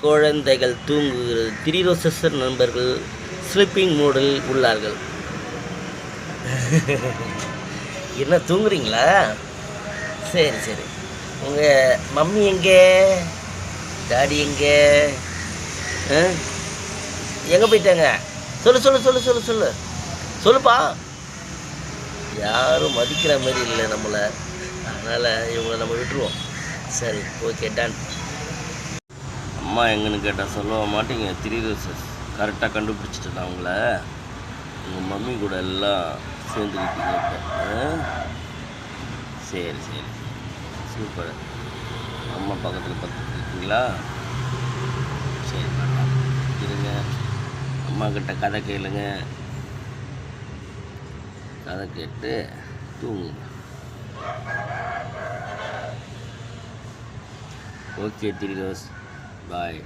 குழந்தைகள் தூங்குகிறது. 3 ரோசஸ் நண்பர்கள் ஸ்லீப்பிங் மூடில் உள்ளார்கள். என்ன தூங்குறீங்களா? சரி சரி. உங்கள் மம்மி எங்கே? டாடி எங்கே? எங்கே போயிட்டாங்க? சொல்லு சொல்லு சொல்லு சொல்லு சொல்லு சொல்லுப்பா. யாரும் மதிக்கிற மாதிரி இல்லை நம்மளை, அதனால் இவங்களை நம்ம விட்டுருவோம். சரி, ஓகே, டன். அம்மா எங்கன்னு கேட்டால் சொல்ல மாட்டீங்க. 3 ரோசஸ் கரெக்டாக கண்டுபிடிச்சிட்டு நான் உங்களை. உங்கள் மம்மி கூட எல்லாம் சேர்ந்துக்கிட்டீங்க இப்போ. சரி சரி, சூப்பர். அம்மா பக்கத்தில் பார்த்துருக்கீங்களா? சரி, இருங்க, அம்மா கிட்ட கதை கேளுங்க. கதை கேட்டு தூங்குங்க. ஓகே 3 ரோஸ், பாய்.